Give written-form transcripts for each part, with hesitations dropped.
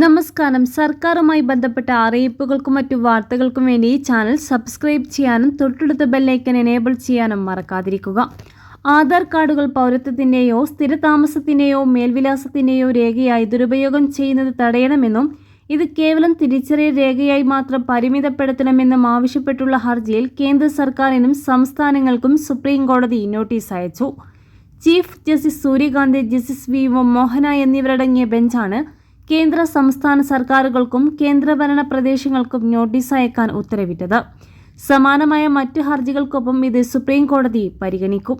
നമസ്കാരം. സർക്കാരുമായി ബന്ധപ്പെട്ട അറിയിപ്പുകൾക്കും മറ്റു വാർത്തകൾക്കും വേണ്ടി ഈ ചാനൽ സബ്സ്ക്രൈബ് ചെയ്യാനും തൊട്ടടുത്ത ബെല്ലൈക്കൻ എനേബിൾ ചെയ്യാനും മറക്കാതിരിക്കുക. ആധാർ കാർഡുകൾ പൗരത്വത്തിൻ്റെയോ സ്ഥിരതാമസത്തിൻ്റെയോ മേൽവിലാസത്തിൻ്റെയോ രേഖയായി ദുരുപയോഗം ചെയ്യുന്നത് തടയണമെന്നും ഇത് കേവലം തിരിച്ചറിയൽ രേഖയായി മാത്രം പരിമിതപ്പെടുത്തണമെന്നും ആവശ്യപ്പെട്ടുള്ള ഹർജിയിൽ കേന്ദ്ര സർക്കാരിനും സംസ്ഥാനങ്ങൾക്കും സുപ്രീം കോടതി നോട്ടീസ് അയച്ചു. Chief justice Suryakant, justice V Mohana എന്നിവരടങ്ങിയ ബെഞ്ചാണ് കേന്ദ്ര സംസ്ഥാന സർക്കാരുകൾക്കും കേന്ദ്രഭരണ പ്രദേശങ്ങൾക്കും നോട്ടീസ് അയക്കാൻ ഉത്തരവിട്ടത്. സമാനമായ മറ്റ് ഹർജികൾക്കൊപ്പം ഇത് സുപ്രീം കോടതി പരിഗണിക്കും.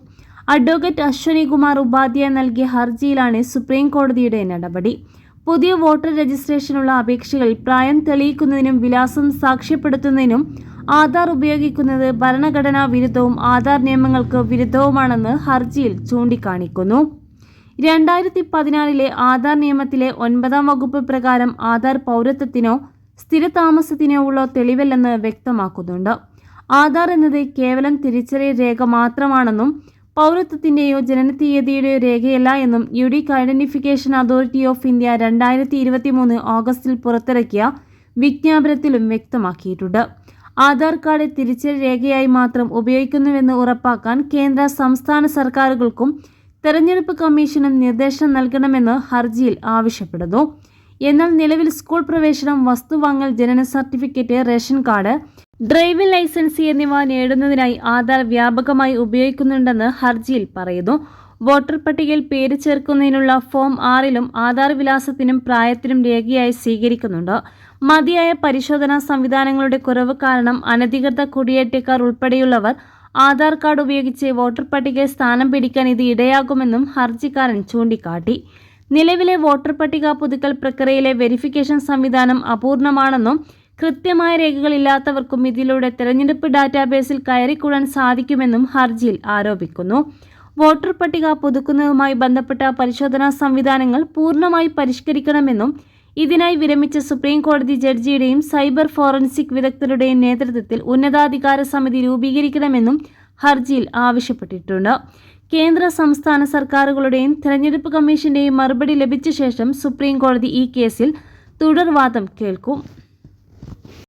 അഡ്വക്കേറ്റ് അശ്വനി കുമാർ ഉപാധ്യായ നൽകിയ ഹർജിയിലാണ് സുപ്രീം കോടതിയുടെ നടപടി. പുതിയ വോട്ടർ രജിസ്ട്രേഷനുള്ള അപേക്ഷകളിൽ പ്രായം തെളിയിക്കുന്നതിനും വിലാസം സാക്ഷ്യപ്പെടുത്തുന്നതിനും ആധാർ ഉപയോഗിക്കുന്നത് ഭരണഘടനാ വിരുദ്ധവും ആധാർ നിയമങ്ങൾക്ക് വിരുദ്ധവുമാണെന്ന് ഹർജിയിൽ ചൂണ്ടിക്കാണിക്കുന്നു. 2014 ആധാർ നിയമത്തിലെ 9-ാം വകുപ്പ് പ്രകാരം ആധാർ പൗരത്വത്തിനോ സ്ഥിരതാമസത്തിനോ ഉള്ള തെളിവല്ലെന്ന് വ്യക്തമാക്കുന്നുണ്ട്. ആധാർ എന്നത് കേവലം തിരിച്ചറിയൽ രേഖ മാത്രമാണെന്നും പൗരത്വത്തിൻ്റെയോ ജനനത്തീയതിയുടെയോ രേഖയല്ല എന്നും unique identification authority of India 2023 ഓഗസ്റ്റിൽ പുറത്തിറക്കിയ വിജ്ഞാപനത്തിലും വ്യക്തമാക്കിയിട്ടുണ്ട്. ആധാർ കാർഡ് തിരിച്ചറിയൽ രേഖയായി മാത്രം ഉപയോഗിക്കുന്നുവെന്ന് ഉറപ്പാക്കാൻ കേന്ദ്ര സംസ്ഥാന സർക്കാരുകൾക്കും തെരഞ്ഞെടുപ്പ് കമ്മീഷനും നിർദ്ദേശം നൽകണമെന്ന് ഹർജിയിൽ ആവശ്യപ്പെടുന്നു. എന്നാൽ നിലവിൽ സ്കൂൾ പ്രവേശനം, വസ്തുവാങ്ങൽ, ജനന certificate, ration card, driving licence എന്നിവ നേടുന്നതിനായി ആധാർ വ്യാപകമായി ഉപയോഗിക്കുന്നുണ്ടെന്ന് ഹർജിയിൽ പറയുന്നു. വോട്ടർ പട്ടികയിൽ പേര് ചേർക്കുന്നതിനുള്ള ഫോം 6-ലും ആധാർ വിലാസത്തിനും പ്രായത്തിനും രേഖയായി സ്വീകരിക്കുന്നുണ്ട്. മതിയായ പരിശോധനാ സംവിധാനങ്ങളുടെ കുറവ് കാരണം അനധികൃത കുടിയേറ്റക്കാർ ഉൾപ്പെടെയുള്ളവർ ആധാർ കാർഡ് ഉപയോഗിച്ച് വോട്ടർ പട്ടികയിൽ സ്ഥാനം പിടിക്കാൻ ഇത് ഇടയാകുമെന്നും ഹർജിക്കാരൻ ചൂണ്ടിക്കാട്ടി. നിലവിലെ വോട്ടർ പട്ടിക പുതുക്കൽ പ്രക്രിയയിലെ വെരിഫിക്കേഷൻ സംവിധാനം അപൂർണമാണെന്നും കൃത്യമായ രേഖകളില്ലാത്തവർക്കും ഇതിലൂടെ തെരഞ്ഞെടുപ്പ് ഡാറ്റാബേസിൽ കയറിക്കൂടാൻ സാധിക്കുമെന്നും ഹർജിയിൽ ആരോപിക്കുന്നു. വോട്ടർ പട്ടിക പുതുക്കുന്നതുമായി ബന്ധപ്പെട്ട പരിശോധനാ സംവിധാനങ്ങൾ പൂർണ്ണമായി പരിഷ്കരിക്കണമെന്നും ഇതിനായി വിരമിച്ച സുപ്രീം കോടതി ജഡ്ജിയുടെയും സൈബർ ഫോറൻസിക് വിദഗ്ധരുടെയും നേതൃത്വത്തിൽ ഉന്നതാധികാര സമിതി രൂപീകരിക്കണമെന്നും ഹർജിയിൽ ആവശ്യപ്പെട്ടിട്ടുണ്ട്. കേന്ദ്ര സംസ്ഥാന സർക്കാരുകളുടെയും തെരഞ്ഞെടുപ്പ് കമ്മീഷന്റെയും മറുപടി ലഭിച്ച ശേഷം സുപ്രീം കോടതി ഈ കേസിൽ തുടർവാദം കേൾക്കും.